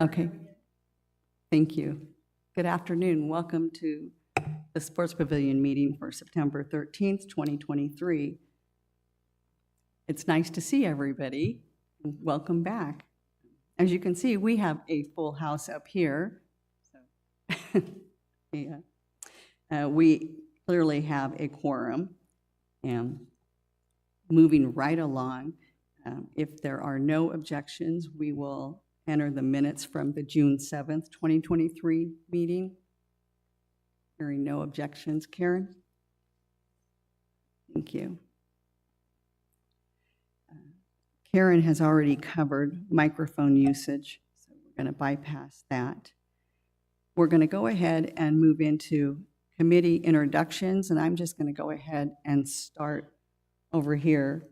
Okay, thank you. Good afternoon. Welcome to the Sports Pavilion meeting for September 13th, 2023. It's nice to see everybody. Welcome back. As you can see, we have a full house up here. So, yeah. We clearly have a quorum. And moving right along, if there are no objections, we will enter the minutes from the June 7th, 2023 meeting. Hearing no objections. Karen? Thank you. Karen has already covered microphone usage, so we're going to bypass that. We're going to go ahead and move into committee introductions, and I'm just going to go ahead and start over here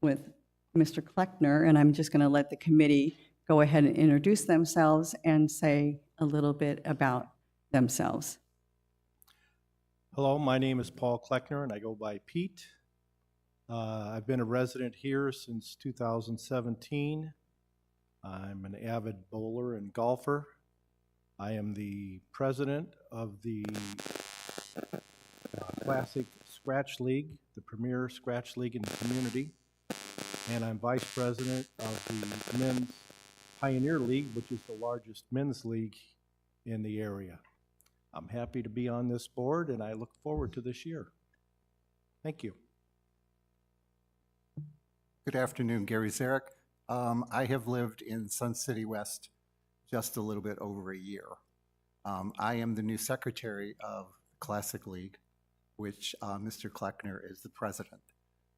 with Mr. Kleckner, and I'm just going to let the committee go ahead and introduce themselves and say a little bit about themselves. Hello, my name is Paul Kleckner, and I go by Pete. I've been a resident here since 2017. I'm an avid bowler and golfer. I am the president of the Classic Scratch League, the premier scratch league in the community, and I'm vice president of the Men's Pioneer League, which is the largest men's league in the area. I'm happy to be on this board, and I look forward to this year. Thank you. Good afternoon, Gary Zarek. I have lived in Sun City West just a little bit over a year. I am the new secretary of Classic League, which Mr. Kleckner is the president.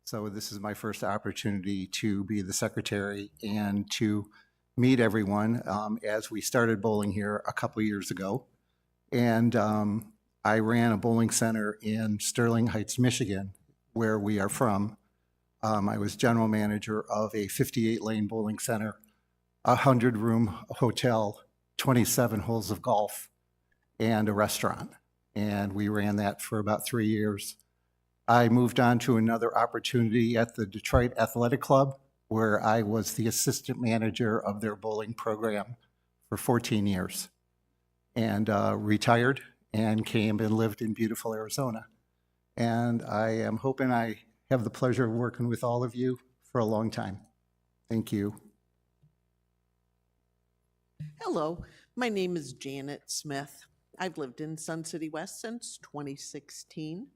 So this is my first opportunity to be the secretary and to meet everyone as we started bowling here a couple years ago. And I ran a bowling center in Sterling Heights, Michigan, where we are from. I was general manager of a 58-lane bowling center, a 100-room hotel, 27 holes of golf, and a restaurant. And we ran that for about 3 years. I moved on to another opportunity at the Detroit Athletic Club, where I was the assistant manager of their bowling program for 14 years. And retired and came and lived in beautiful Arizona. And I am hoping I have the pleasure of working with all of you for a long time. Thank you. Hello, my name is Janet Smith. I've lived in Sun City West since 2016,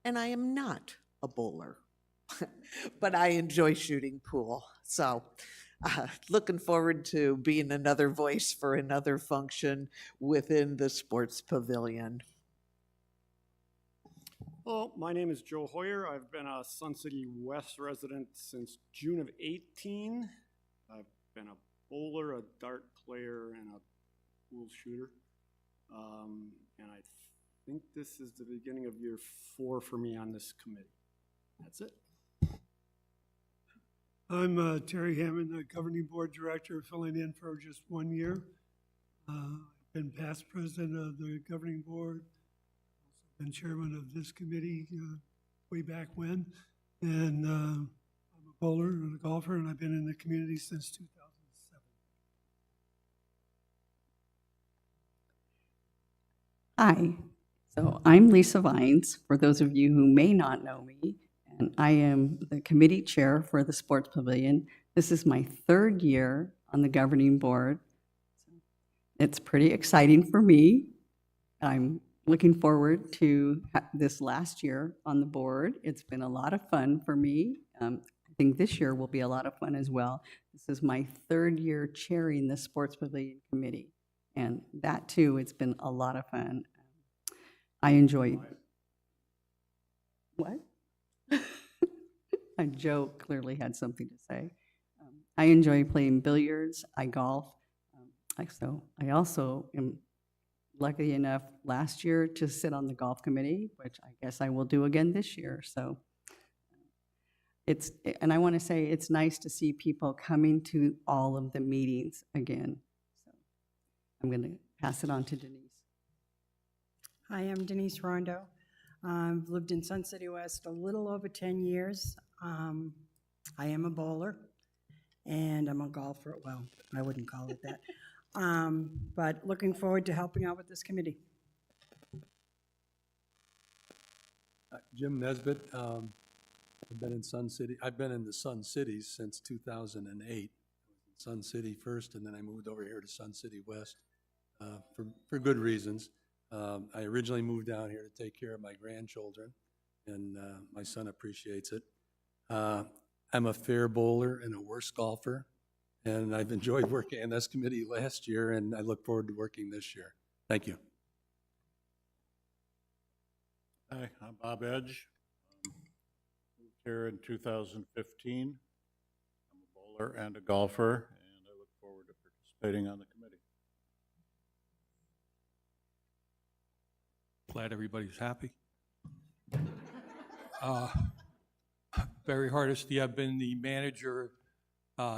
and I am not a bowler, but I enjoy shooting pool. So looking forward to being another voice for another function within the Sports Pavilion. Hello, my name is Joe Hoyer. I've been a Sun City West resident since June of 18. I've been a bowler, a dart player, and a pool shooter. And I think this is the beginning of year 4 for me on this committee. That's it. I'm Terry Hammond, the governing board director, filling in for just 1 year. I've been past president of the governing board, also been chairman of this committee way back when, and I'm a bowler and a golfer, and I've been in the community since 2007. Hi, so I'm Lisa Vines, for those of you who may not know me, and I am the committee chair for the Sports Pavilion. This is my 3rd year on the governing board. It's pretty exciting for me. I'm looking forward to this last year on the board. It's been a lot of fun for me. I think this year will be a lot of fun as well. This is my 3rd year chairing the Sports Pavilion Committee. And that too, it's been a lot of fun. I enjoy. What? Joe clearly had something to say. I enjoy playing billiards. I golf. I also am lucky enough last year to sit on the golf committee, which I guess I will do again this year. So and I want to say it's nice to see people coming to all of the meetings again. So I'm going to pass it on to Denise. Hi, I'm Denise Rondo. I've lived in Sun City West a little over 10 years. I am a bowler, and I'm a golfer. Well, I wouldn't call it that. But looking forward to helping out with this committee. Jim Nesbitt. I've been in Sun City. I've been in the Sun Cities since 2008. Sun City first, and then I moved over here to Sun City West for good reasons. I originally moved down here to take care of my grandchildren, and my son appreciates it. I'm a fair bowler and a worse golfer, and I've enjoyed working in this committee last year, and I look forward to working this year. Thank you. Hi, I'm Bob Edge. Moved here in 2015. I'm a bowler and a golfer, and I look forward to participating on the committee. Glad everybody's happy. Barry Hardesty, I've been the manager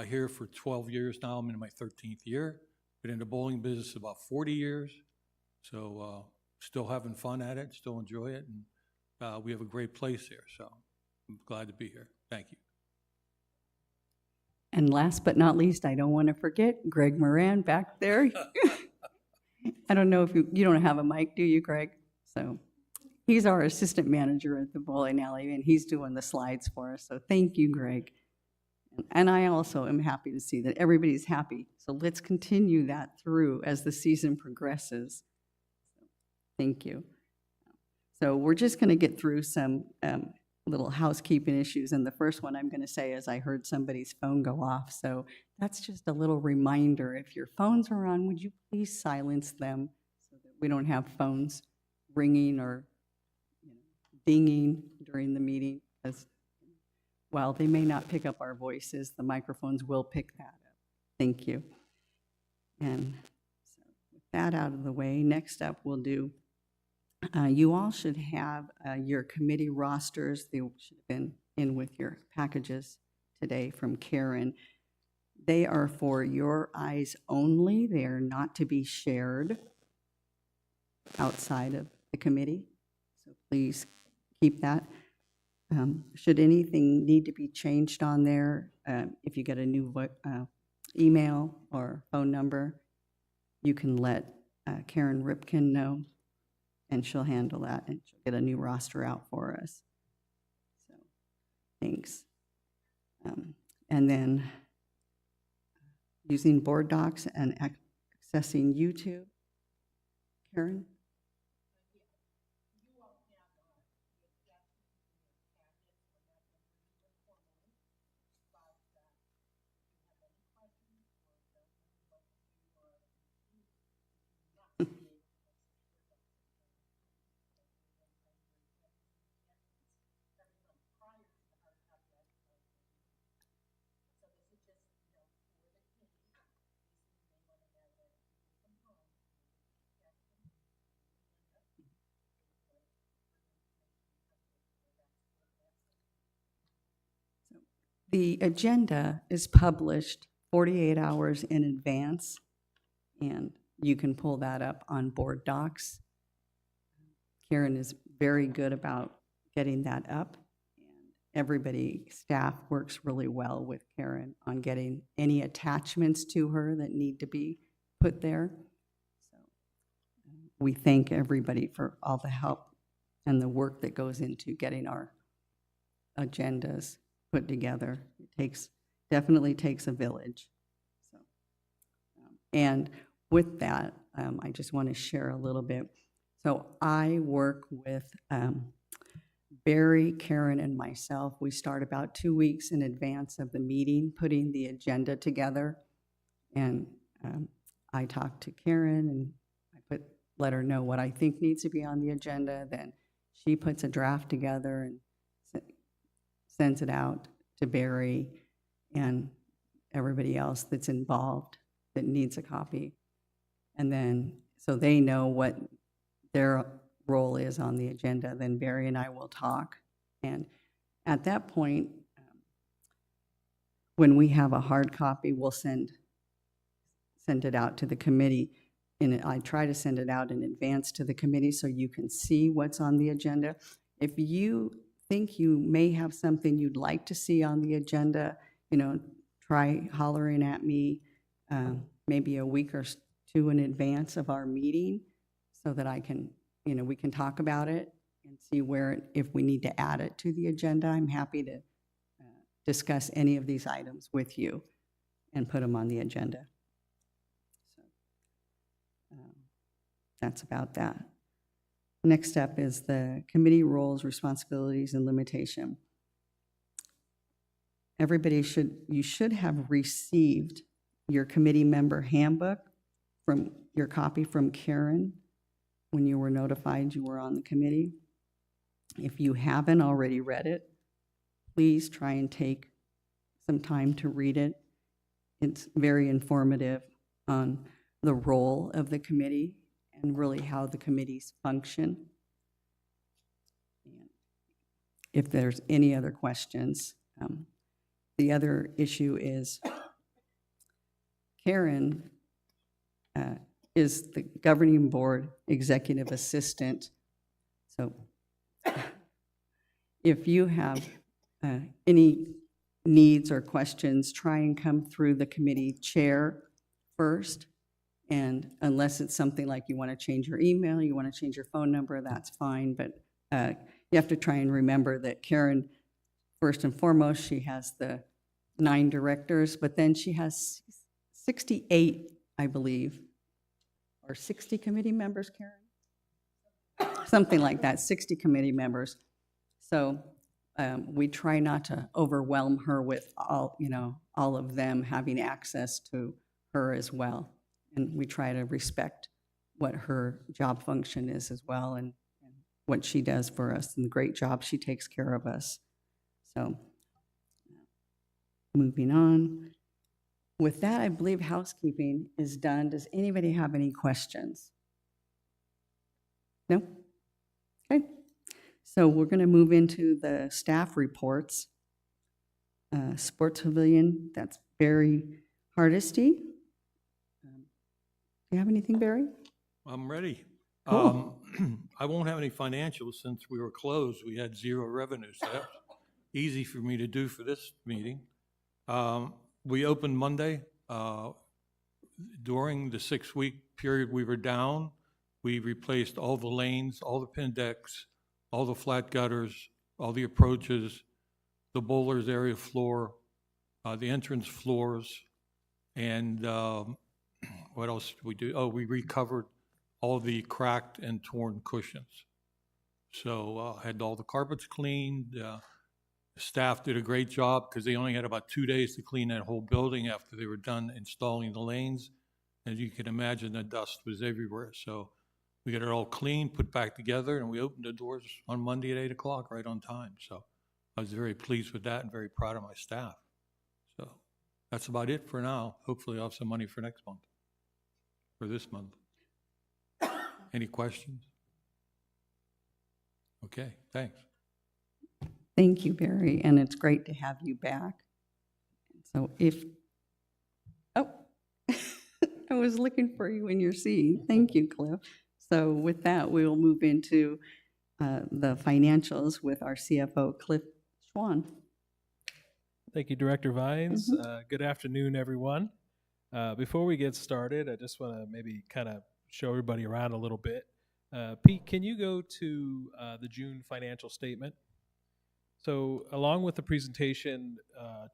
here for 12 years now. I'm in my 13th year. Been in the bowling business about 40 years. So still having fun at it, still enjoy it. And we have a great place here. So I'm glad to be here. Thank you. And last but not least, I don't want to forget Greg Moran back there. I don't know if you don't have a mic, do you, Greg? So he's our assistant manager at the bowling alley, and he's doing the slides for us. So thank you, Greg. And I also am happy to see that everybody's happy. So let's continue that through as the season progresses. Thank you. So we're just going to get through some little housekeeping issues. And the first one I'm going to say is I heard somebody's phone go off. So that's just a little reminder. If your phones are on, would you please silence them so that we don't have phones ringing or dinging during the meeting? Because while they may not pick up our voices, the microphones will pick that up. Thank you. And so with that out of the way, next up we'll do, you all should have your committee rosters. They should have been in with your packages today from Karen. They are for your eyes only. They are not to be shared outside of the committee. So please keep that. Should anything need to be changed on there, if you get a new email or phone number, you can let Karen Ripken know, and she'll handle that, and she'll get a new roster out for us. So, thanks. And then using BoardDocs and accessing YouTube. Karen? The agenda is published 48 hours in advance, and you can pull that up on BoardDocs. Karen is very good about getting that up, and everybody, staff works really well with Karen on getting any attachments to her that need to be put there. So we thank everybody for all the help and the work that goes into getting our agendas put together. It definitely takes a village. So, and with that, I just want to share a little bit. So I work with Barry, Karen, and myself. We start about 2 weeks in advance of the meeting, putting the agenda together. And I talk to Karen, and I let her know what I think needs to be on the agenda. Then she puts a draft together and sends it out to Barry and everybody else that's involved that needs a copy. And then, so they know what their role is on the agenda, then Barry and I will talk. And at that point, when we have a hard copy, we'll send it out to the committee. And I try to send it out in advance to the committee so you can see what's on the agenda. If you think you may have something you'd like to see on the agenda, try hollering at me. maybe a week or two in advance of our meeting so that I can, we can talk about it and see where, if we need to add it to the agenda. I'm happy to discuss any of these items with you and put them on the agenda. So, that's about that. Next up is the committee roles, responsibilities, and limitation. Everybody you should have received your committee member handbook from your copy from Karen when you were notified you were on the committee. If you haven't already read it, please try and take some time to read it. It's very informative on the role of the committee and really how the committees function. And if there's any other questions, the other issue is Karen is the governing board executive assistant. So if you have any needs or questions, try and come through the committee chair first. And unless it's something like you want to change your email, you want to change your phone number, that's fine. But you have to try and remember that Karen, first and foremost, she has the 9 directors, but then she has 68, I believe, or 60 committee members, Karen? Something like that, 60 committee members. So we try not to overwhelm her with all of them having access to her as well. And we try to respect what her job function is as well and what she does for us and the great job she takes care of us. So moving on. With that, I believe housekeeping is done. Does anybody have any questions? No? Okay. So we're going to move into the staff reports. Sports Pavilion, that's Barry Hardesty. Do you have anything, Barry? I'm ready. Cool. I won't have any financials since we were closed. We had 0 revenue, so that's easy for me to do for this meeting. We opened Monday. During the 6-week period we were down, we replaced all the lanes, all the pin decks, all the flat gutters, all the approaches, the bowlers area floor, the entrance floors, and what else did we do? Oh, we recovered all the cracked and torn cushions. So had all the carpets cleaned. Staff did a great job because they only had about 2 days to clean that whole building after they were done installing the lanes. As you can imagine, the dust was everywhere. So we got it all clean, put back together, and we opened the doors on Monday at 8 o'clock, right on time. So I was very pleased with that and very proud of my staff. So that's about it for now. Hopefully I'll have some money for next month, for this month. Any questions? Okay, thanks. Thank you, Barry, and it's great to have you back. So I was looking for you in your seat. Thank you, Cliff. So with that, we will move into the financials with our CFO, Cliff Schwan. Thank you, Director Vines. Good afternoon, everyone. Before we get started, I just want to maybe kind of show everybody around a little bit. Pete, can you go to the June financial statement? So along with the presentation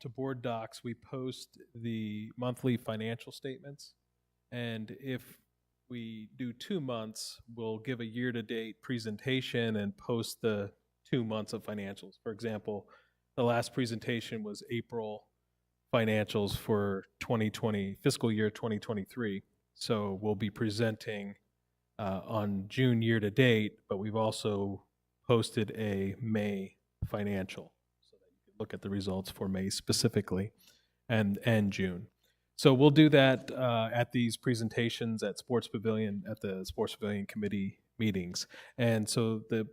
to BoardDocs, we post the monthly financial statements. And if we do 2 months, we'll give a year-to-date presentation and post the 2 months of financials. For example, the last presentation was April financials for 2020, fiscal year 2023. So we'll be presenting on June year-to-date, but we've also posted a May financial so that you can look at the results for May specifically and June. So we'll do that at these presentations at Sports Pavilion, at the Sports Pavilion Committee meetings. And so the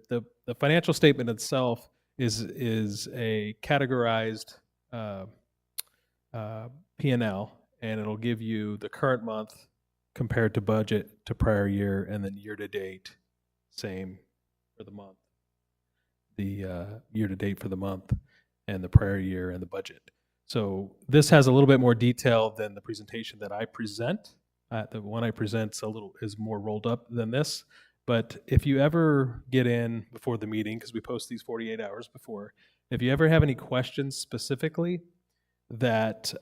financial statement itself is a categorized P&L, and it'll give you the current month compared to budget to prior year, and then year to date, same for the month. The year to date for the month and the prior year and the budget. So this has a little bit more detail than the presentation that I present. The one I present is more rolled up than this. But if you ever get in before the meeting, because we post these 48 hours before, if you ever have any questions specifically that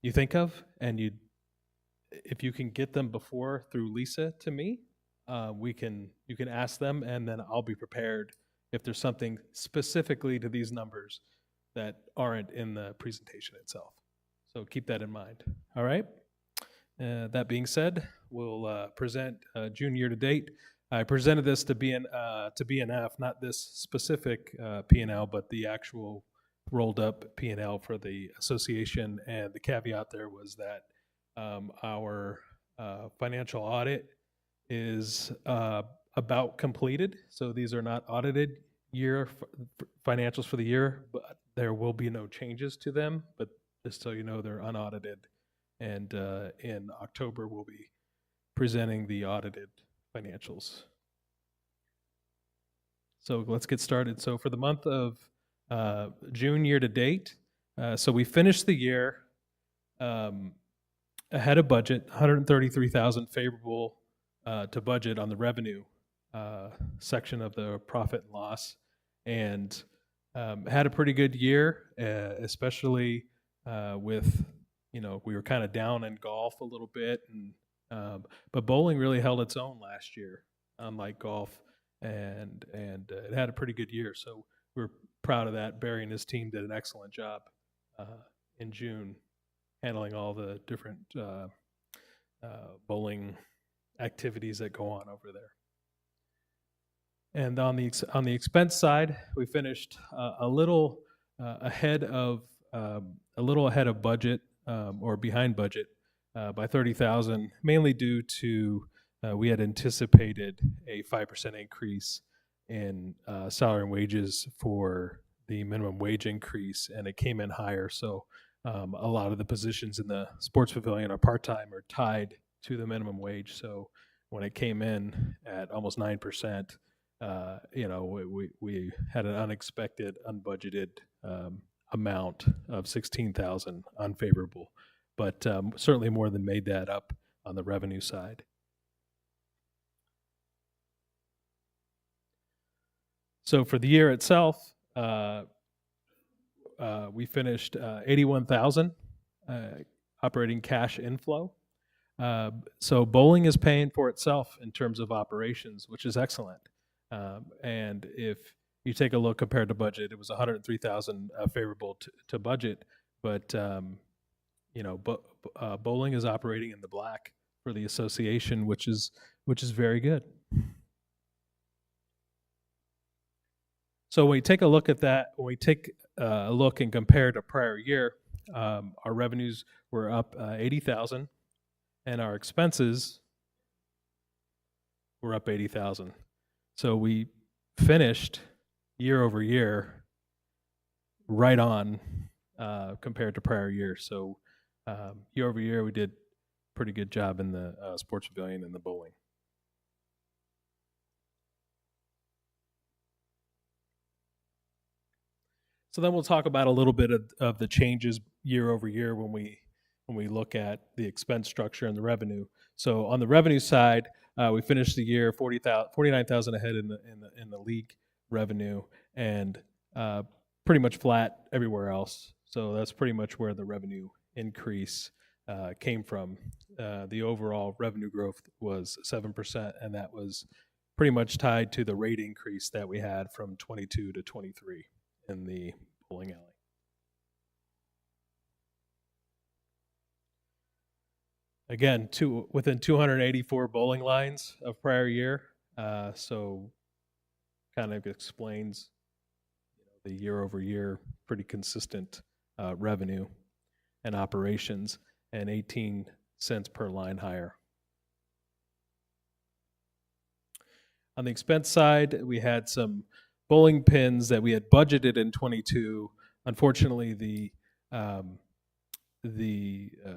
you think of, and if you can get them before through Lisa to me, you can ask them, and then I'll be prepared if there's something specifically to these numbers that aren't in the presentation itself. So keep that in mind. All right. That being said, we'll present June year to date. I presented this to BNF, not this specific P&L, but the actual rolled up P&L for the association. And the caveat there was that our financial audit is about completed. So these are not audited year financials for the year, but there will be no changes to them. But just so you know, they're unaudited. And in October, we'll be presenting the audited financials. So let's get started. So for the month of June year to date, so we finished the year ahead of budget, 133,000 favorable to budget on the revenue section of the profit and loss, and had a pretty good year, especially with, we were kind of down in golf a little bit, and but bowling really held its own last year, unlike golf, and it had a pretty good year. So we're proud of that. Barry and his team did an excellent job in June, handling all the different bowling activities that go on over there. And on the expense side, we finished a little ahead of budget, or behind budget by 30,000, mainly due to we had anticipated a 5% increase in salary and wages for the minimum wage increase, and it came in higher. So a lot of the positions in the Sports Pavilion are part-time or tied to the minimum wage. So when it came in at almost 9%, we had an unexpected, unbudgeted amount of 16,000 unfavorable, but certainly more than made that up on the revenue side. So for the year itself, we finished 81,000 operating cash inflow. So bowling is paying for itself in terms of operations, which is excellent. And if you take a look compared to budget, it was 103,000 favorable to budget, but bowling is operating in the black for the association, which is very good. So when we take a look at that, when we take a look and compare to prior year, our revenues were up 80,000, and our expenses were up 80,000. So we finished year over year right on compared to prior year. So year over year, we did a pretty good job in the Sports Pavilion and the bowling. So then we'll talk about a little bit of the changes year over year when we look at the expense structure and the revenue. So on the revenue side, we finished the year 49,000 ahead in the league revenue, and pretty much flat everywhere else. So that's pretty much where the revenue increase came from. The overall revenue growth was 7%, and that was pretty much tied to the rate increase that we had from 22 to 23 in the bowling alley. Again, within 284 bowling lines of prior year, so kind of explains the year over year pretty consistent revenue and operations, and 18 cents per line higher. On the expense side, we had some bowling pins that we had budgeted in 22. Unfortunately, the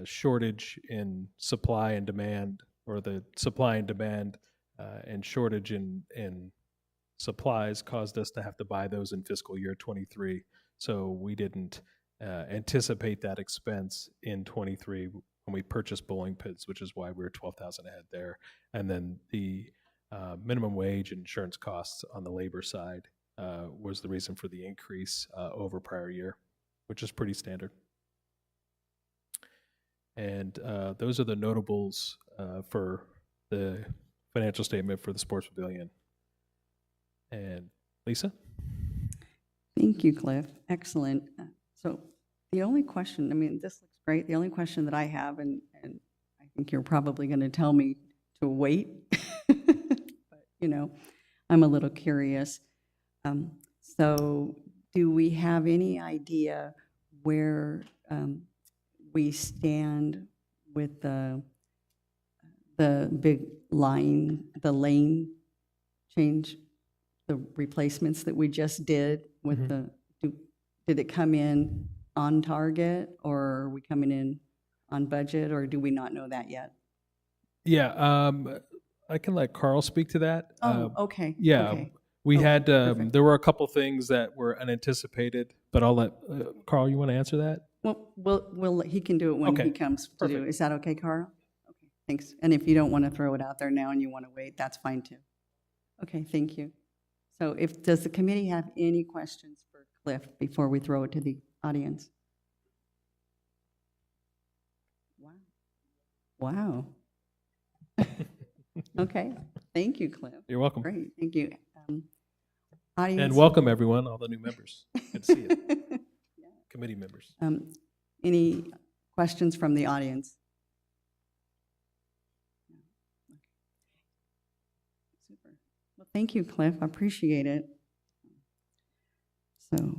shortage in supply and demand, or the supply and demand and shortage in supplies caused us to have to buy those in fiscal year 23. So we didn't anticipate that expense in '23 when we purchased bowling pits, which is why we were 12,000 ahead there. And then the minimum wage and insurance costs on the labor side was the reason for the increase over prior year, which is pretty standard. And those are the notables for the financial statement for the Sports Pavilion. And Lisa? Thank you, Cliff. Excellent. So the only question, I mean, this looks great. The only question that I have, and I think you're probably going to tell me to wait, but, you know, I'm a little curious. So do we have any idea where we stand with the big line, the lane change, the replacements that we just did with did it come in on target, or are we coming in on budget, or do we not know that yet? Yeah, I can let Carl speak to that. Okay. Yeah, Okay. we Oh, had, perfect. there were a couple things that were unanticipated, but I'll let, Carl, you want to answer that? Well, he can do it when Okay, he comes to do. perfect. Is that okay, Carl? Okay, thanks. And if you don't want to throw it out there now and you want to wait, that's fine too. Okay, thank you. So does the committee have any questions for Cliff before we throw it to the audience? Wow. Okay, thank you, Cliff. You're welcome. Great, thank you. Audience. And welcome, everyone, all the new members. Good to see you. Committee members. Any questions from the audience? Super. Well, thank you, Cliff. I appreciate it. So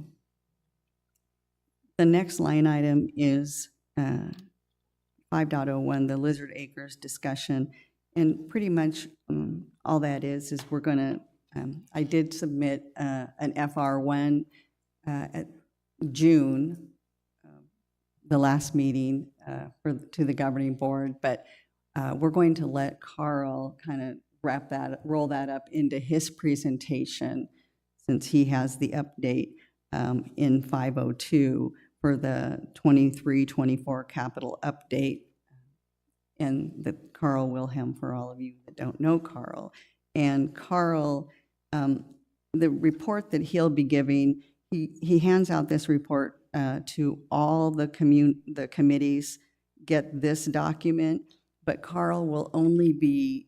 the next line item is 5.01, the Lizard Acres discussion. And pretty much all that is we're going to, I did submit an FR1 at June, the last meeting to the governing board, but we're going to let Carl kind of roll that up into his presentation, since he has the update in 502 for the 23-24 capital update. And the Carl Wilhelm, for all of you that don't know Carl. And Carl, the report that he'll be giving, he hands out this report to all the committees, get this document, but Carl will only be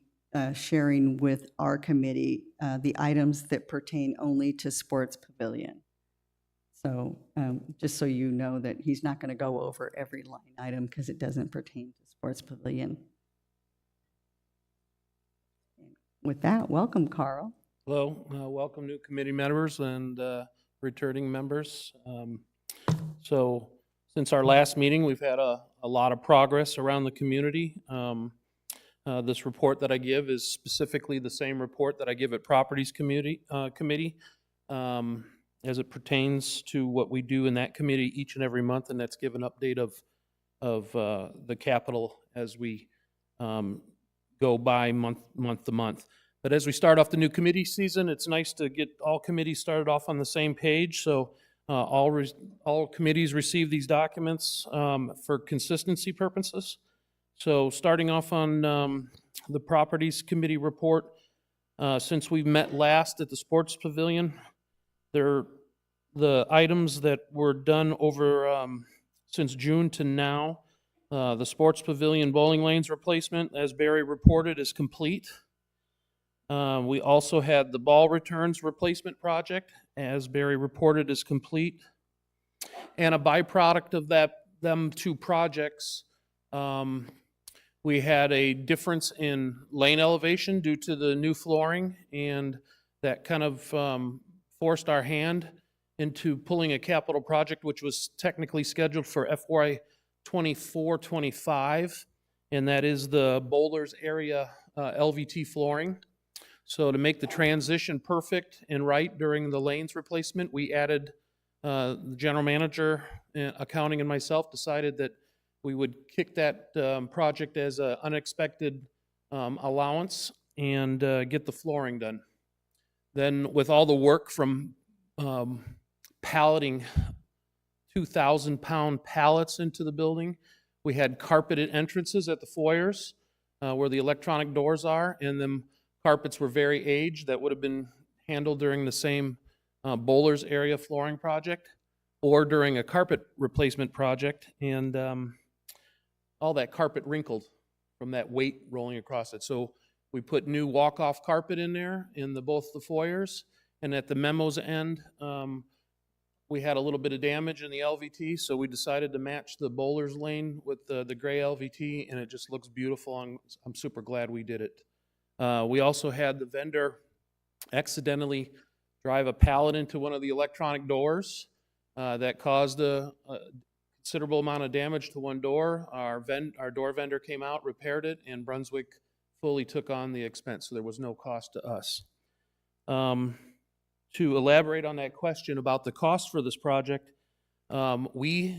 sharing with our committee the items that pertain only to Sports Pavilion. So just so you know that he's not going to go over every line item because it doesn't pertain to Sports Pavilion. With that, welcome, Carl. Hello, welcome new committee members and returning members. So since our last meeting, we've had a lot of progress around the community. This report that I give is specifically the same report that I give at Properties Committee as it pertains to what we do in that committee each and every month, and that's give an update of the capital as we go by month to month. But as we start off the new committee season, it's nice to get all committees started off on the same page. So all committees receive these documents for consistency purposes. So starting off on the Properties Committee report, since we met last at the Sports Pavilion, the items that were done over since June to now, the Sports Pavilion bowling lanes replacement, as Barry reported, is complete. We also had the ball returns replacement project, as Barry reported, is complete. And a byproduct of them two projects, we had a difference in lane elevation due to the new flooring, and that kind of forced our hand into pulling a capital project which was technically scheduled for FY 24-25, and that is the Boulders area LVT flooring. So to make the transition perfect and right during the lanes replacement, we added, the general manager, accounting, and myself decided that we would kick that project as an unexpected allowance and get the flooring done. Then with all the work from palleting 2,000-pound pallets into the building. We had carpeted entrances at the foyers where the electronic doors are, and them carpets were very aged that would have been handled during the same bowlers area flooring project or during a carpet replacement project, and all that carpet wrinkled from that weight rolling across it. So we put new walk-off carpet in there in both the foyers, and at the memos end, we had a little bit of damage in the LVT, so we decided to match the bowler's lane with the gray LVT, and it just looks beautiful. I'm super glad we did it. We also had the vendor accidentally drive a pallet into one of the electronic doors that caused a considerable amount of damage to one door. Our door vendor came out, repaired it, and Brunswick fully took on the expense, so there was no cost to us. To elaborate on that question about the cost for this project, we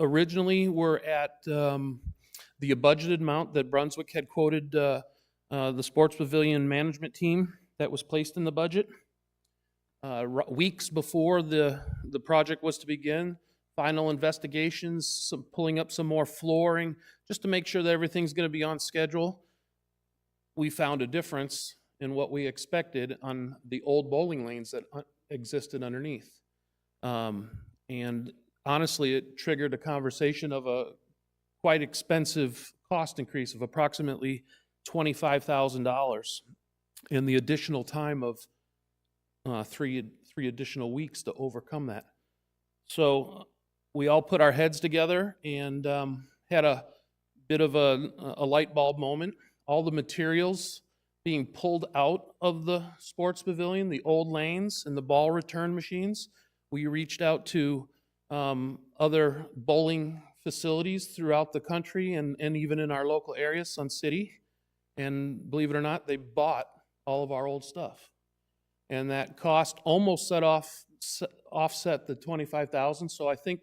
originally were at the budgeted amount that Brunswick had quoted the Sports Pavilion management team that was placed in the budget. Weeks before the project was to begin, final investigations, pulling up some more flooring, just to make sure that everything's going to be on schedule. We found a difference in what we expected on the old bowling lanes that existed underneath. And honestly, it triggered a conversation of a quite expensive cost increase of approximately $25,000 and the additional time of three additional weeks to overcome that. So we all put our heads together and had a bit of a light bulb moment. All the materials being pulled out of the sports pavilion, the old lanes and the ball return machines. We reached out to other bowling facilities throughout the country and even in our local area, Sun City. And believe it or not, they bought all of our old stuff. And that cost almost offset the $25,000. So I think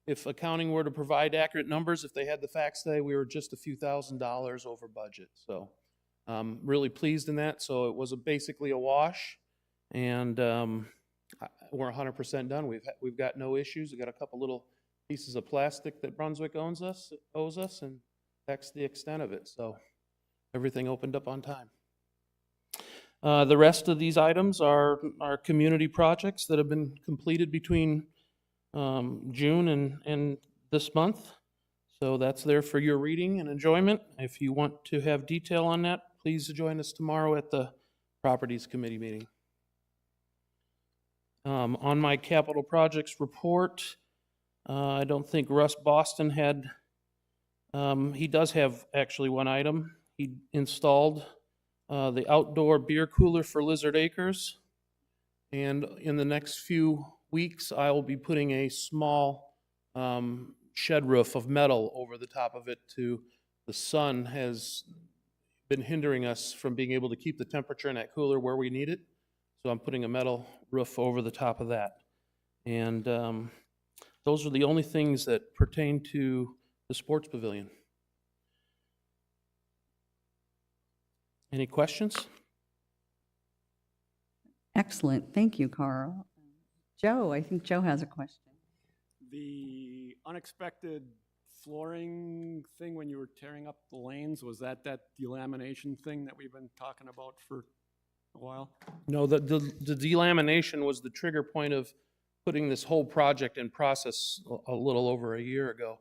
if accounting were to provide accurate numbers, if they had the facts today, we were just a few $1,000s over budget. So really pleased in that. So it was basically a wash, and we're 100% done. We've got no issues. We've got a couple little pieces of plastic that Brunswick owes us, and that's the extent of it. So everything opened up on time. The rest of these items are community projects that have been completed between June and this month. So that's there for your reading and enjoyment. If you want to have detail on that, please join us tomorrow at the Properties Committee meeting. On my capital projects report, I don't think Russ Boston had, he does have actually one item. He installed the outdoor beer cooler for Lizard Acres. And in the next few weeks, I will be putting a small shed roof of metal over the top of it. The sun has been hindering us from being able to keep the temperature in that cooler where we need it. So I'm putting a metal roof over the top of that. And those are the only things that pertain to the sports pavilion. Any questions? Excellent. Thank you, Carl. Joe, I think Joe has a question. The unexpected flooring thing when you were tearing up the lanes, was that delamination thing that we've been talking about for a while? No, the delamination was the trigger point of putting this whole project in process a little over a year ago.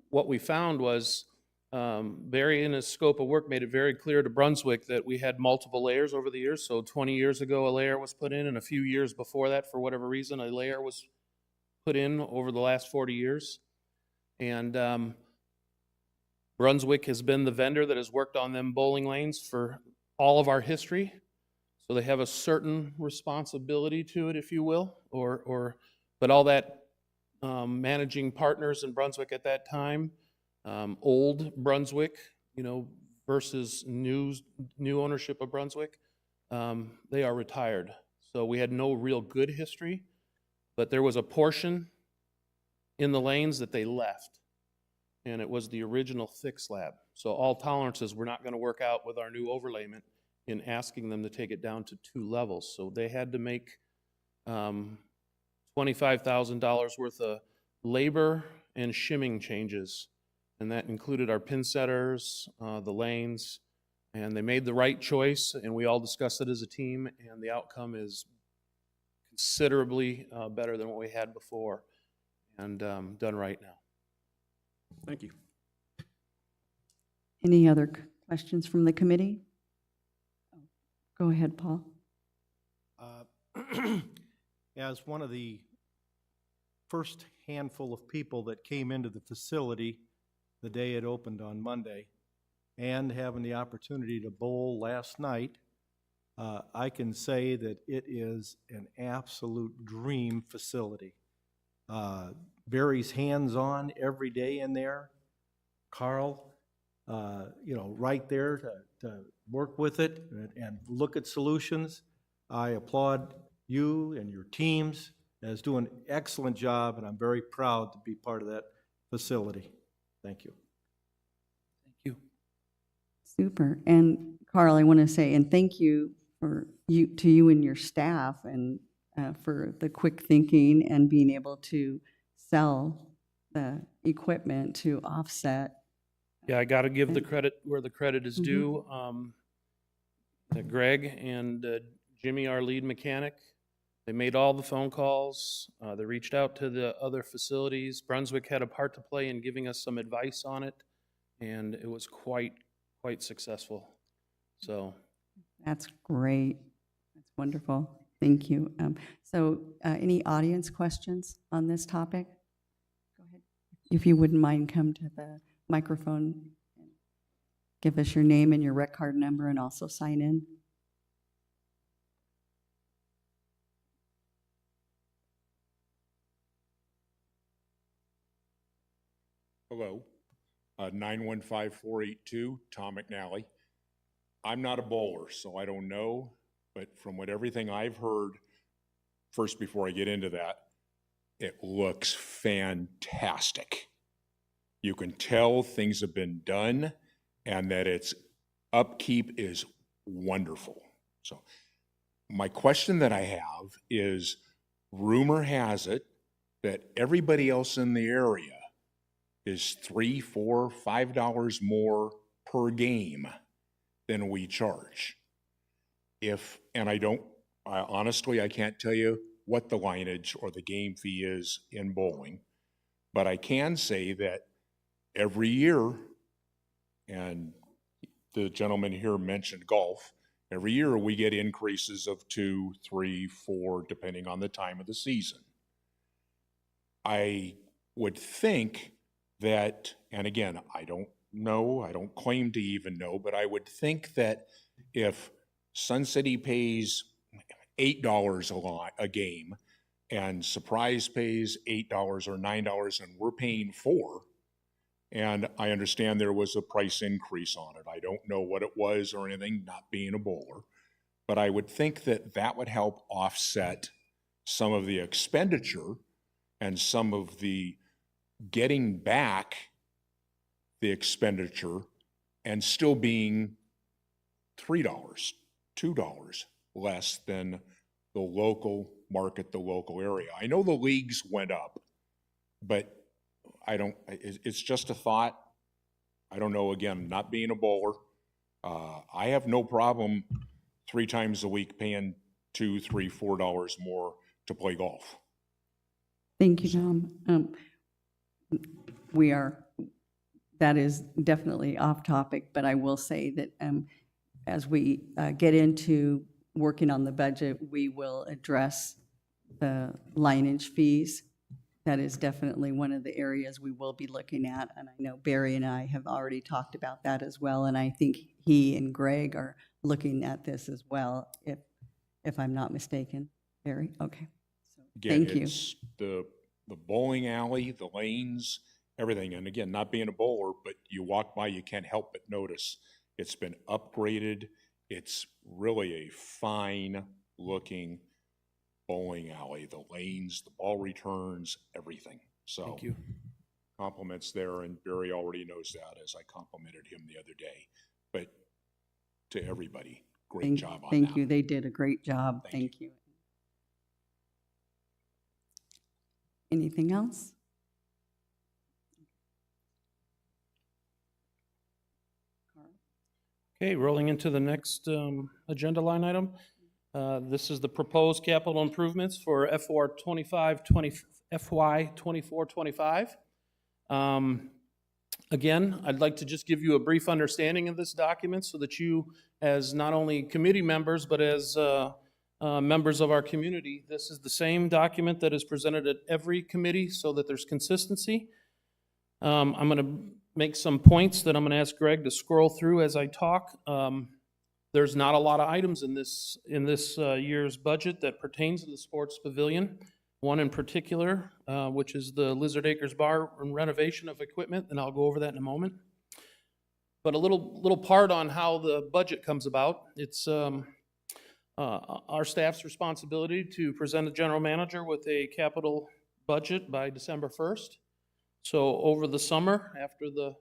What we found was Barry, in his scope of work, made it very clear to Brunswick that we had multiple layers over the years. So 20 years ago, a layer was put in, and a few years before that, for whatever reason, a layer was put in over the last 40 years. And Brunswick has been the vendor that has worked on them bowling lanes for all of our history. So they have a certain responsibility to it, if you will, but all that managing partners in Brunswick at that time, old Brunswick, versus new ownership of Brunswick, they are retired. So we had no real good history, but there was a portion in the lanes that they left, and it was the original thick slab. So all tolerances were not going to work out with our new overlayment in asking them to take it down to 2 levels. So they had to make 20 $25,000 worth of labor and shimming changes. And that included our pin setters, the lanes, and they made the right choice, and we all discussed it as a team, and the outcome is considerably better than what we had before, and done right now. Thank you. Any other questions from the committee? Go ahead, Paul. As one of the first handful of people that came into the facility the day it opened on Monday, and having the opportunity to bowl last night, I can say that it is an absolute dream facility. Barry's hands-on every day in there. Carl, right there to work with it and look at solutions. I applaud you and your teams as doing an excellent job, and I'm very proud to be part of that facility. Thank you. Thank you. Super. And Carl, I want to say, and thank you to you and your staff, and for the quick thinking and being able to sell the equipment to offset. Yeah, I got to give the credit where the credit is due. Greg and Jimmy, our lead mechanic, they made all the phone calls. They reached out to the other facilities. Brunswick had a part to play in giving us some advice on it, and it was quite successful. So That's great. That's wonderful. Thank you. Any audience questions on this topic? Go ahead. If you wouldn't mind, come to the microphone and give us your name and your rec card number, and also sign in. Hello, 915482, Tom McNally. I'm not a bowler, so I don't know, but from everything I've heard, first before I get into that, it looks fantastic. You can tell things have been done and that its upkeep is wonderful. So my question that I have is, rumor has it that everybody else in the area is $3, $4, $5 more per game than we charge. Honestly, I can't tell you what the lineage or the game fee is in bowling, but I can say that every year, and the gentleman here mentioned golf, every year we get increases of 2, 3, 4, depending on the time of the season. I would think that, and again, I don't know, I don't claim to even know, but I would think that if Sun City pays $8 a game and Surprise pays $8 or $9 and we're paying $4, and I understand there was a price increase on it. I don't know what it was or anything, not being a bowler, but I would think that that would help offset some of the expenditure and some of the getting back the expenditure and still being $3, $2 less than the local market, the local area. I know the leagues went up, but it's just a thought. I don't know, again, not being a bowler. I have no problem 3 times a week paying $2, $3, $4 more to play golf. Thank you, Tom. That is definitely off topic, but I will say that as we get into working on the budget, we will address the lineage fees. That is definitely one of the areas we will be looking at, and I know Barry and I have already talked about that as well, and I think he and Greg are looking at this as well, if I'm not mistaken. Barry? Okay. So, Again, thank you. It's the bowling alley, the lanes, everything. And again, not being a bowler, but you walk by, you can't help but notice it's been upgraded. It's really a fine looking bowling alley, the lanes, the ball returns, everything. So thank you. Compliments there, and Barry already knows that, as I complimented him the other day. But to everybody, great job on that. Thank you. They did a great job. Thank you. Anything else? Okay, rolling into the next agenda line item. This is the proposed capital improvements for FY 24-25. Again, I'd like to just give you a brief understanding of this document so that you, as not only committee members, but as members of our community, this is the same document that is presented at every committee so that there's consistency. I'm going to make some points that I'm going to ask Greg to scroll through as I talk. There's not a lot of items in this year's budget that pertains to the Sports Pavilion. One in particular, which is the Lizard Acres Bar and renovation of equipment, and I'll go over that in a moment. But a little part on how the budget comes about. It's our staff's responsibility to present the general manager with a capital budget by December 1st. So over the summer, after the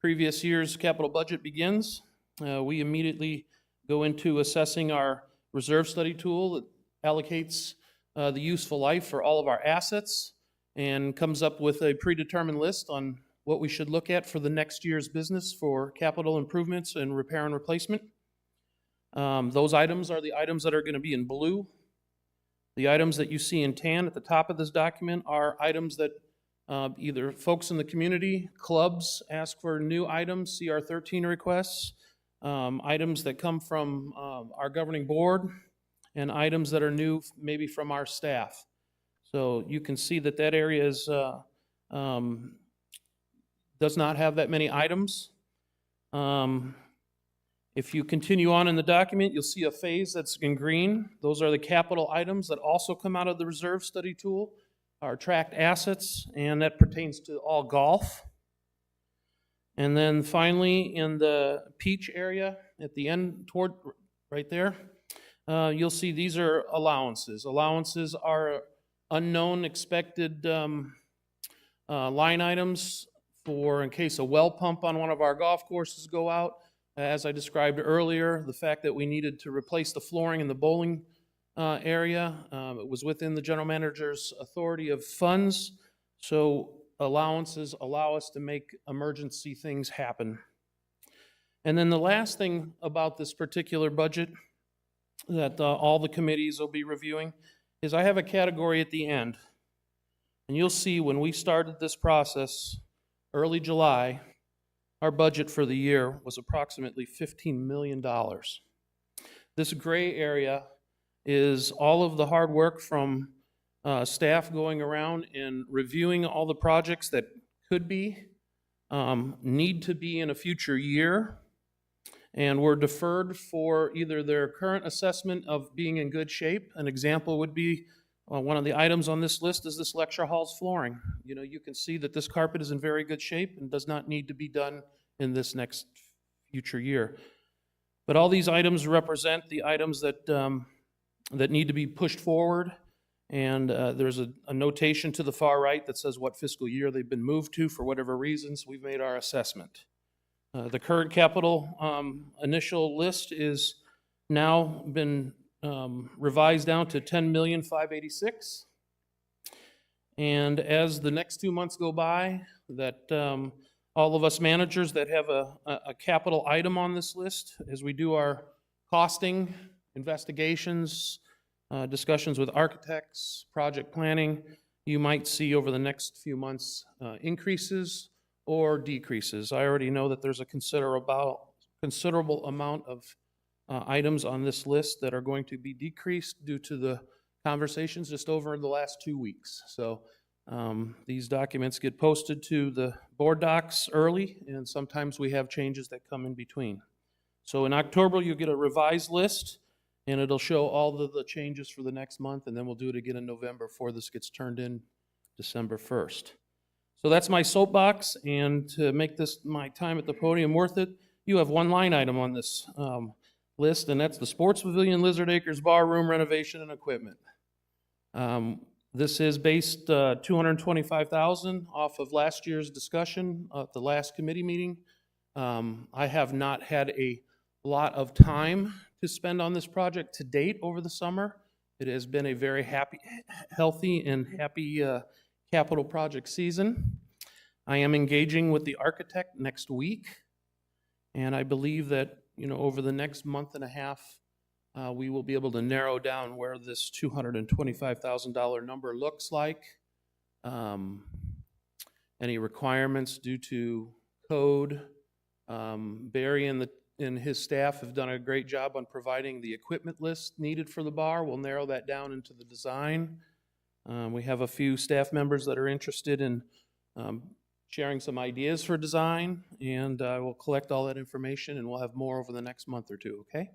previous year's capital budget begins, we immediately go into assessing our reserve study tool that allocates the useful life for all of our assets and comes up with a predetermined list on what we should look at for the next year's business for capital improvements and repair and replacement. Those items are the items that are going to be in blue. The items that you see in tan at the top of this document are items that either folks in the community, clubs ask for new items, CR13 requests, items that come from our governing board, and items that are new maybe from our staff. So you can see that that area is, does not have that many items. If you continue on in the document, you'll see a phase that's in green. Those are the capital items that also come out of the reserve study tool, our tracked assets, and that pertains to all golf. And then finally, in the peach area at the end, toward right there, you'll see these are allowances. Allowances are unknown expected line items for in case a well pump on one of our golf courses go out. As I described earlier, the fact that we needed to replace the flooring in the bowling area, it was within the general manager's authority of funds. So allowances allow us to make emergency things happen. And then the last thing about this particular budget that all the committees will be reviewing is I have a category at the end. And you'll see when we started this process early July, our budget for the year was approximately $15 million. This gray area is all of the hard work from staff going around and reviewing all the projects that could be, need to be in a future year, and were deferred for either their current assessment of being in good shape. An example would be one of the items on this list is this lecture hall's flooring. You know, you can see that this carpet is in very good shape and does not need to be done in this next future year. But all these items represent the items that that need to be pushed forward, and there's a notation to the far right that says what fiscal year they've been moved to for whatever reasons. We've made our assessment. The current capital initial list is now been revised down to $10,586,000. And as the next 2 months go by, that all of us managers that have a capital item on this list, as we do our costing, investigations, discussions with architects, project planning, you might see over the next few months increases or decreases. I already know that there's a considerable amount of items on this list that are going to be decreased due to the conversations just over the last 2 weeks. So these documents get posted to the BoardDocs early, and sometimes we have changes that come in between. So in October, you'll get a revised list, and it'll show all of the changes for the next month, and then we'll do it again in November before this gets turned in December 1st. So that's my soapbox, and to make this my time at the podium worth it, you have one line item on this list, and that's the Sports Pavilion Lizard Acres Bar Room renovation and equipment. This is based $225,000 off of last year's discussion at the last committee meeting. I have not had a lot of time to spend on this project to date over the summer, It has been a very healthy and happy capital project season. I am engaging with the architect next week, and I believe that, over the next month and a half, we will be able to narrow down where this $225,000 number looks like. Any requirements due to code. Barry and his staff have done a great job on providing the equipment list needed for the bar. We'll narrow that down into the design. We have a few staff members that are interested in sharing some ideas for design, and we'll collect all that information, and we'll have more over the next month or two, okay?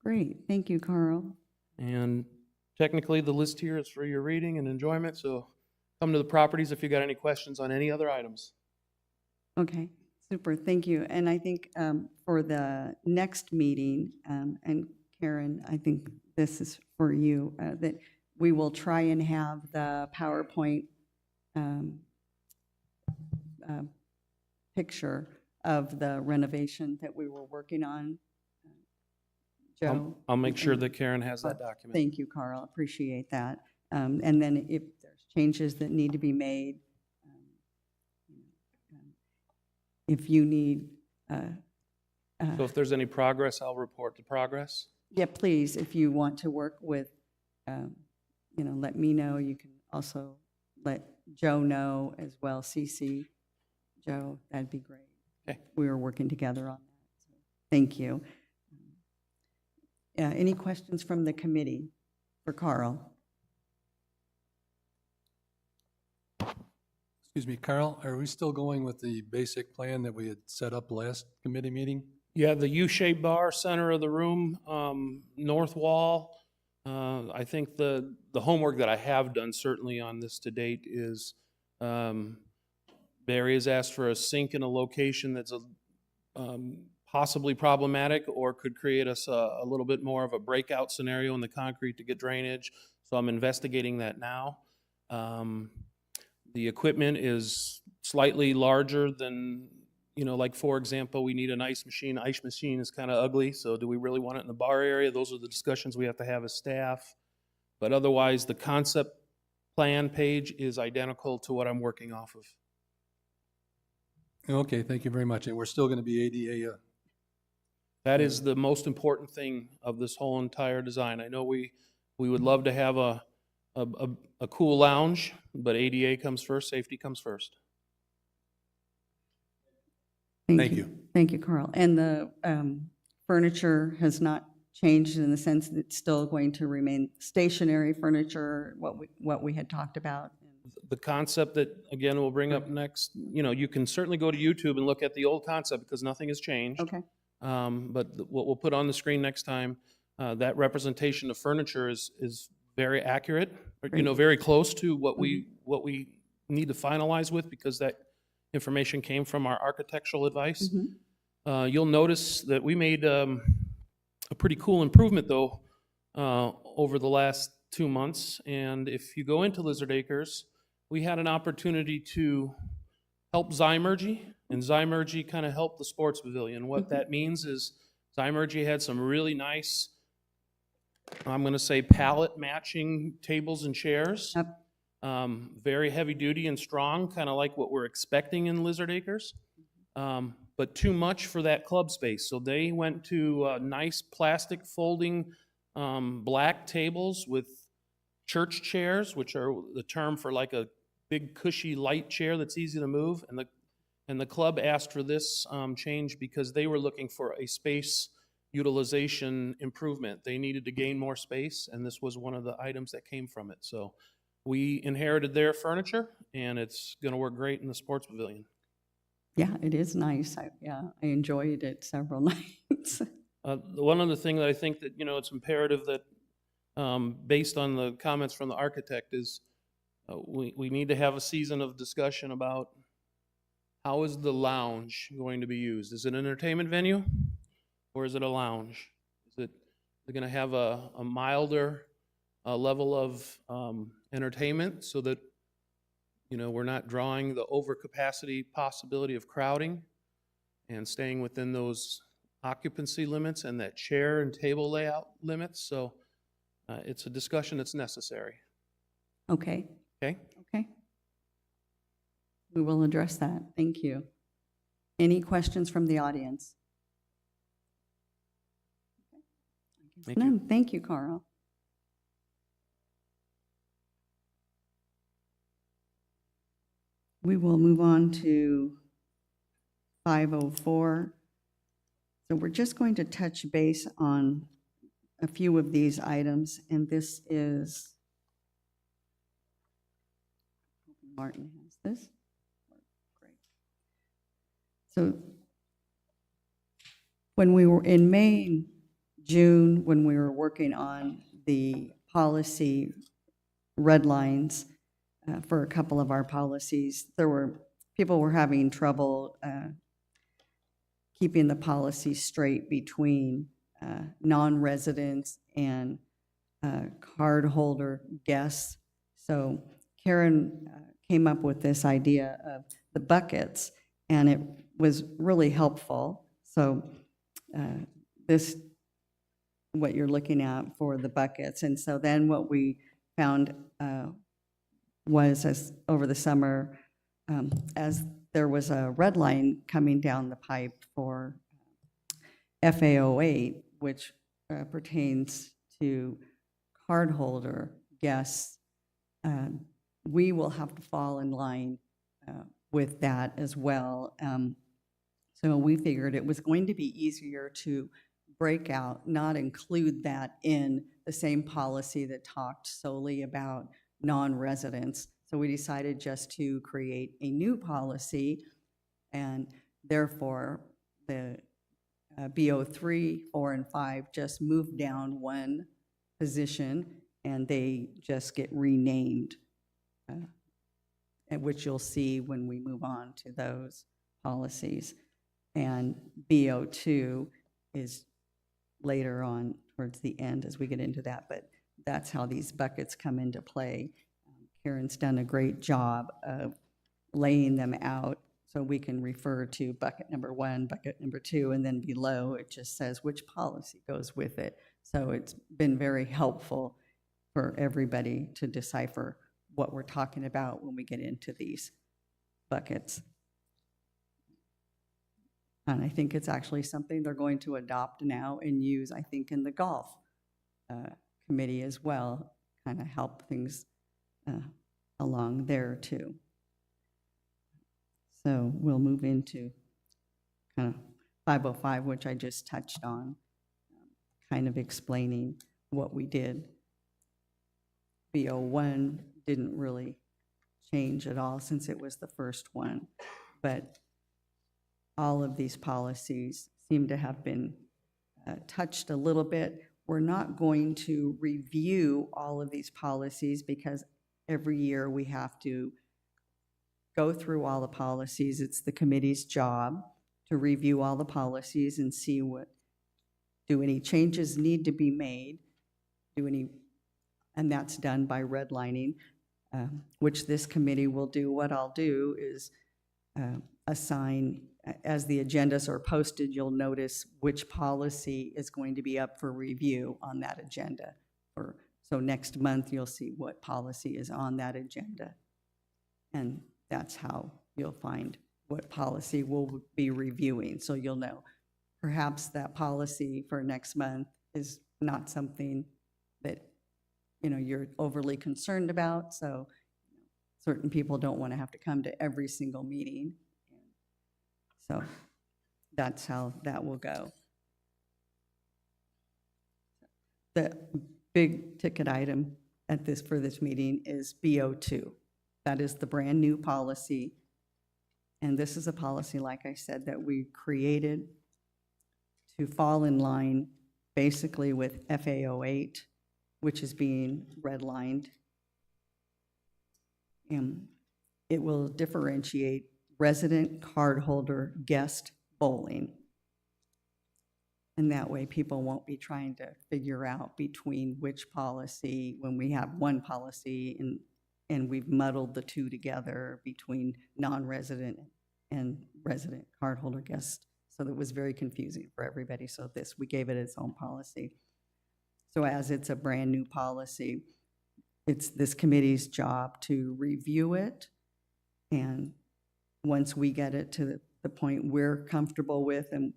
Great, thank you, Carl. And technically, the list here is for your reading and enjoyment, so come to the properties if you got any questions on any other items. Okay, super, thank you. And I think for the next meeting, and Karen, I think this is for you, that we will try and have the PowerPoint picture of the renovation that we were working on. Joe? I'll make sure that Karen has that document. Thank you, Carl, appreciate that. And then if there's changes that need to be made, if you need... So if there's any progress, I'll report the progress. Yeah, please, if you want to work with, let me know. You can also let Joe know as well, CC Joe, that'd be great. Okay. We were working together on that. So thank you. Any questions from the committee for Carl? Excuse me, Carl, are we still going with the basic plan that we had set up last committee meeting? Yeah, the U-shaped bar, center of the room, north wall. I think the homework that I have done certainly on this to date is Barry has asked for a sink in a location that's possibly problematic or could create us a little bit more of a breakout scenario in the concrete to get drainage. So I'm investigating that now. The equipment is slightly larger than, like for example, we need an ice machine. Ice machine is kind of ugly, so do we really want it in the bar area? Those are the discussions we have to have as staff. But otherwise, the concept plan page is identical to what I'm working off of. Okay, thank you very much. And we're still going to be ADA. That is the most important thing of this whole entire design. I know we would love to have a cool lounge, but ADA comes first, safety comes first. Thank you. Thank you, Carl. And the furniture has not changed in the sense that it's still going to remain stationary furniture, what we had talked about? The concept that, again, we'll bring up next, you can certainly go to YouTube and look at the old concept because nothing has changed. Okay. But what we'll put on the screen next time, that representation of furniture is very accurate, very close to what we need to finalize with because that information came from our architectural advice. You'll notice that we made a pretty cool improvement, though, over the last 2 months. And if you go into Lizard Acres, we had an opportunity to help Zymergy, and Zymergy kind of helped the Sports Pavilion. What that means is Zymergy had some really nice, I'm going to say, palette matching tables and chairs. Yep. Very heavy duty and strong, kind of like what we're expecting in Lizard Acres, but too much for that club space. So they went to nice plastic folding black tables with church chairs, which are the term for like a big cushy light chair that's easy to move. And the club asked for this change because they were looking for a space utilization improvement. They needed to gain more space, and this was one of the items that came from it. So we inherited their furniture, and it's going to work great in the Sports Pavilion. Yeah, it is nice. I enjoyed it several nights. One other thing that I think that, it's imperative that, based on the comments from the architect, is we need to have a season of discussion about how is the lounge going to be used? Is it an entertainment venue, or is it a lounge? Is it going to have a milder level of entertainment so that we're not drawing the overcapacity possibility of crowding and staying within those occupancy limits and that chair and table layout limits, so it's a discussion that's necessary. Okay, Okay? okay. We will address that. Thank you. Any questions from the audience? Thank you. None. Thank you, Carl. We will move on to 504. So we're just going to touch base on a few of these items, and this is, Martin has this. Great. So when we were in May and June, when we were working on the policy red lines for a couple of our policies, people were having trouble keeping the policy straight between non-residents and cardholder guests. So Karen came up with this idea of the buckets, and it was really helpful. So this, what you're looking at for the buckets. And so then what we found was, as over the summer, as there was a red line coming down the pipe for FA08, which pertains to cardholder guests, we will have to fall in line with that as well. So we figured it was going to be easier to break out, not include that in the same policy that talked solely about non-residents. So we decided just to create a new policy, and therefore the BO3, 4, and 5 just moved down one position, and they just get renamed, which you'll see when we move on to those policies. And BO2 is later on towards the end as we get into that, but that's how these buckets come into play. Karen's done a great job of laying them out so we can refer to bucket number 1, bucket number 2, and then below it just says which policy goes with it. So it's been very helpful for everybody to decipher what we're talking about when we get into these buckets. And I think it's actually something they're going to adopt now and use, I think, in the golf committee as well, kind of help things along there too. So we'll move into kind of 505, which I just touched on, kind of explaining what we did. BO1 didn't really change at all since it was the first one, but all of these policies seem to have been touched a little bit. We're not going to review all of these policies because every year we have to go through all the policies. It's the committee's job to review all the policies and see do any changes need to be made, and that's done by redlining, which this committee will do. What I'll do is assign, as the agendas are posted, you'll notice which policy is going to be up for review on that agenda. So next month, you'll see what policy is on that agenda. And that's how you'll find what policy we'll be reviewing. So you'll know perhaps that policy for next month is not something that you're overly concerned about. So certain people don't want to have to come to every single meeting. So that's how that will go. The big ticket item for this meeting is BO2. That is the brand new policy. And this is a policy, like I said, that we created to fall in line basically with FA08, which is being redlined. And it will differentiate resident, cardholder, guest bowling. And that way people won't be trying to figure out between which policy, when we have one policy and we've muddled the two together between non-resident and resident cardholder guest So that was very confusing for everybody. So we gave it its own policy. So as it's a brand-new policy, it's this committee's job to review it. And once we get it to the point we're comfortable with, and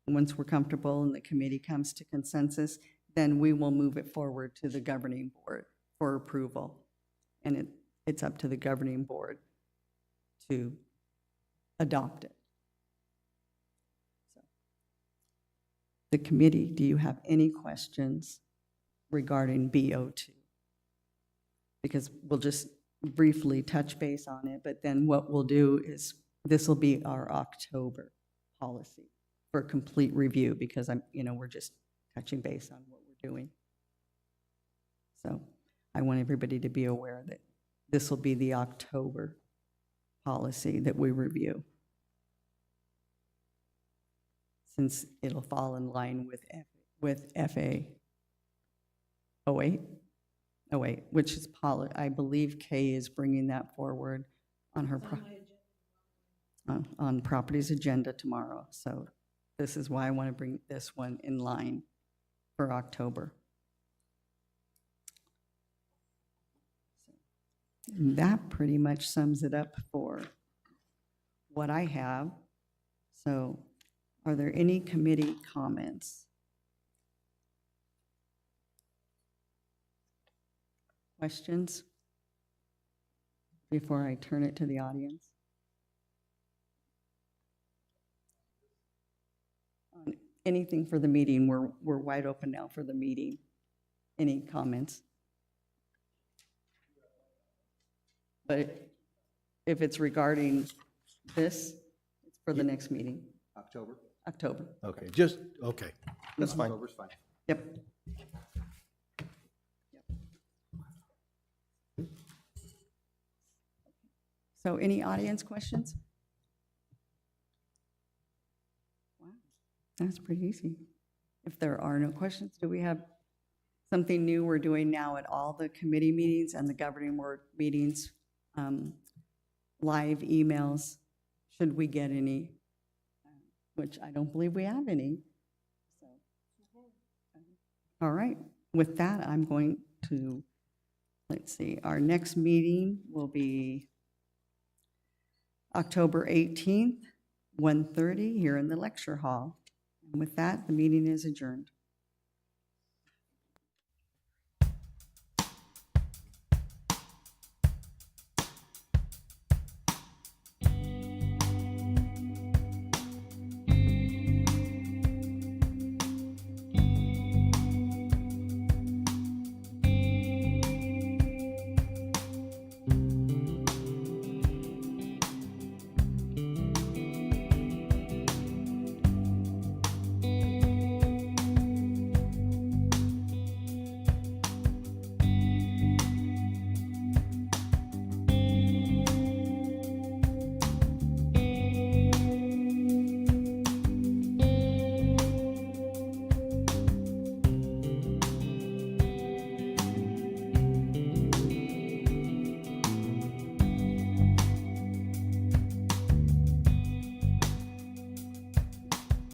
once we're comfortable and the committee comes to consensus, then we will move it forward to the governing board for approval. And it's up to the governing board to adopt it. So, the committee, do you have any questions regarding BO2? Because we'll just briefly touch base on it, but then what we'll do is, this will be our October policy for complete review, because we're just touching base on what we're doing. So I want everybody to be aware that this will be the October policy that we review, since it'll fall in line with FA 08, which is I believe Kay is bringing that forward on her on properties agenda tomorrow. So this is why I want to bring this one in line for October. And that pretty much sums it up for what I have. So are there any committee comments? Questions before I turn it to the audience? Anything for the meeting? We're wide open now for the meeting. Any comments? But if it's regarding this, it's for the next meeting. October? October. Okay, okay. That's fine. October's fine. Yep. So any audience questions? Wow, that's pretty easy. If there are no questions, do we have something new we're doing now at all the committee meetings and the governing board meetings? Live emails, should we get any, which I don't believe we have any. So, all right, with that, I'm going to, let's see, our next meeting will be October 18th, 1:30 here in the lecture hall. And with that, the meeting is adjourned.